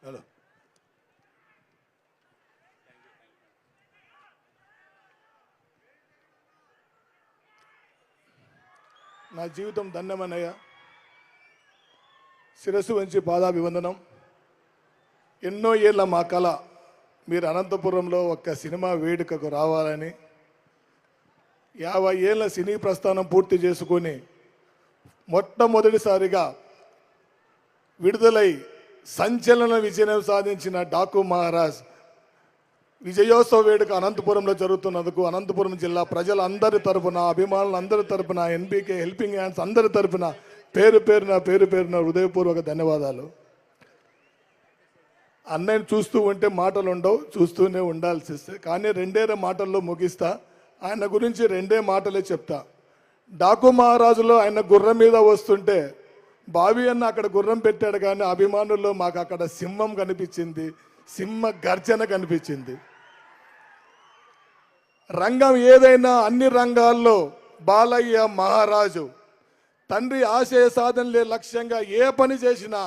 Hello నా జీవితం ధన్యమన్నయ్య. శిరస్సు వంచి పాదాభివందనం. ఎన్నో ఏళ్ళ మా కళ మీరు అనంతపురంలో ఒక్క సినిమా వేడుకకు రావాలని, 50 ఏళ్ళ సినీ ప్రస్థానం పూర్తి చేసుకొని మొట్టమొదటిసారిగా విడుదలై సంచలన విజయం సాధించిన డాకు మహారాజ్ విజయోత్సవ వేడుక అనంతపురంలో జరుగుతున్నందుకు అనంతపురం జిల్లా ప్రజలందరి తరపున, అభిమానులందరి తరపున, ఎన్బీకే హెల్పింగ్ హ్యాండ్స్ అందరి తరపున పేరు పేరున హృదయపూర్వక ధన్యవాదాలు. అన్నయ్యను చూస్తూ ఉంటే మాటలు ఉండవు, చూస్తూనే ఉండాల్సి వస్తే. కానీ 2 మాటల్లో ముగిస్తా. ఆయన గురించి 2 మాటలే చెప్తా. డాకు మహారాజులో ఆయన గుర్రం మీద వస్తుంటే బావి అన్న అక్కడ గుర్రం పెట్టాడు, కానీ అభిమానుల్లో మాకు అక్కడ సింహం కనిపించింది, సింహ గర్జన కనిపించింది. రంగం ఏదైనా అన్ని రంగాల్లో బాలయ్య మహారాజు తండ్రి ఆశయ సాధనలే లక్ష్యంగా ఏ పని చేసినా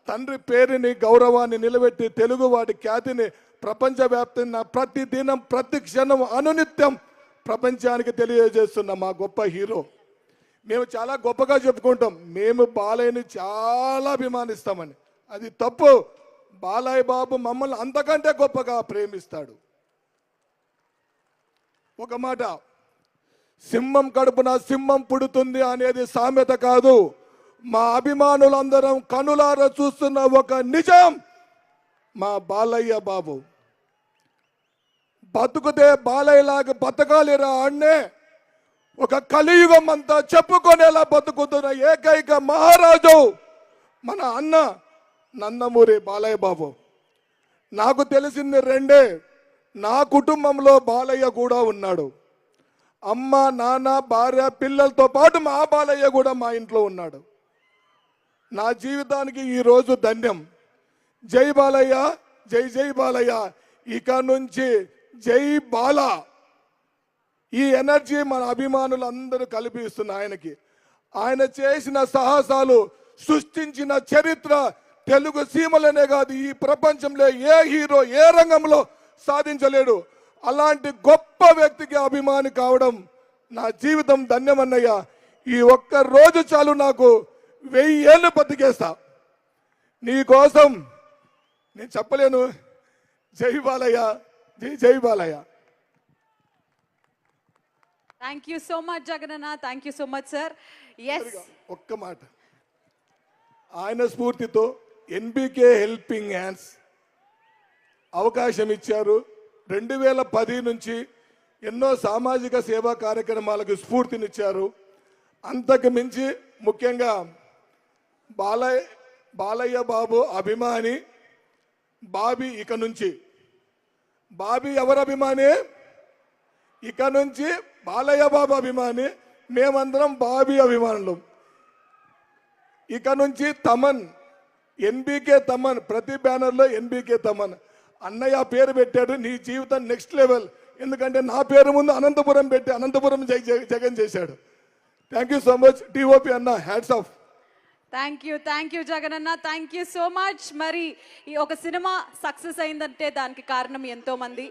తండ్రి పేరుని గౌరవాన్ని నిలబెట్టి తెలుగువాడి ఖ్యాతిని ప్రపంచవ్యాప్తంగా ప్రతి దినం ప్రతి క్షణం అనునిత్యం ప్రపంచానికి తెలియజేస్తున్న మా గొప్ప హీరో. మేము చాలా గొప్పగా చెప్పుకుంటాం, మేము బాలయ్యని చాలా అభిమానిస్తామని. అది తప్పు. బాలయ్య బాబు మమ్మల్ని అంతకంటే గొప్పగా ప్రేమిస్తాడు. ఒక మాట, సింహం కడుపున సింహం పుడుతుంది అనేది సామెత కాదు, మా అభిమానులందరం కనులారా చూస్తున్న ఒక నిజం. మా బాలయ్య బాబు బతుకుతే బాలయ్యలాగా బతకాలిరా అన్నే ఒక కలియుగం అంతా చెప్పుకునేలా బతుకుతున్న ఏకైక మహారాజు మన అన్న నందమూరి బాలయ్య బాబు. నాకు తెలిసింది 2. నా కుటుంబంలో బాలయ్య కూడా ఉన్నాడు. అమ్మ, నాన్న, భార్య, పిల్లలతో పాటు మా బాలయ్య కూడా మా ఇంట్లో ఉన్నాడు. నా జీవితానికి ఈరోజు ధన్యం. జై బాలయ్య, జై జై బాలయ్య. ఇక నుంచి జై బాల. ఈ ఎనర్జీ మన అభిమానులందరూ కల్పిస్తున్న ఆయనకి. ఆయన చేసిన సాహసాలు, సృష్టించిన చరిత్ర తెలుగు సీమలనే కాదు, ఈ ప్రపంచంలో ఏ హీరో ఏ రంగంలో సాధించలేడు. అలాంటి గొప్ప వ్యక్తికి అభిమాని కావడం నా జీవితం ధన్యమన్నయ్య. ఈ ఒక్క రోజు చాలు, నాకు 1000 ఏళ్ళు బతికేస్తా. నీ కోసం నేను చెప్పలేను. జై బాలయ్య, జై జై Balayya. Thank you so much Jagananna. Thank you so much sir. ఒక్క మాట, ఆయన స్ఫూర్తితో ఎన్బీకే హెల్పింగ్ హ్యాండ్స్ అవకాశం ఇచ్చారు. 2010 నుంచి ఎన్నో సామాజిక సేవా కార్యక్రమాలకు స్ఫూర్తినిచ్చారు. అంతకు మించి ముఖ్యంగా బాలయ్య బాబు అభిమాని బాబీ. ఇక నుంచి బాబీ ఎవరు అభిమాని? ఇక నుంచి బాలయ్య బాబు అభిమాని, మేమందరం బాబీ అభిమానులు. ఇక నుంచి తమన్, ఎన్బీకే తమన్, ప్రతి బ్యానర్లో ఎన్బీకే తమన్. అన్నయ్య పేరు పెట్టాడు. నీ జీవితం నెక్స్ట్ లెవెల్. ఎందుకంటే నా పేరు ముందు అనంతపురం పెట్టి అనంతపురం జగన్ చేశాడు. Thank you so much DOP అన్న, హ్యాట్స్ ఆఫ్. థ్యాంక్ యూ జగనన్న. Thank you so much. మరి ఈ ఒక సినిమా సక్సెస్ అయిందంటే దానికి కారణం ఎంతో మంది.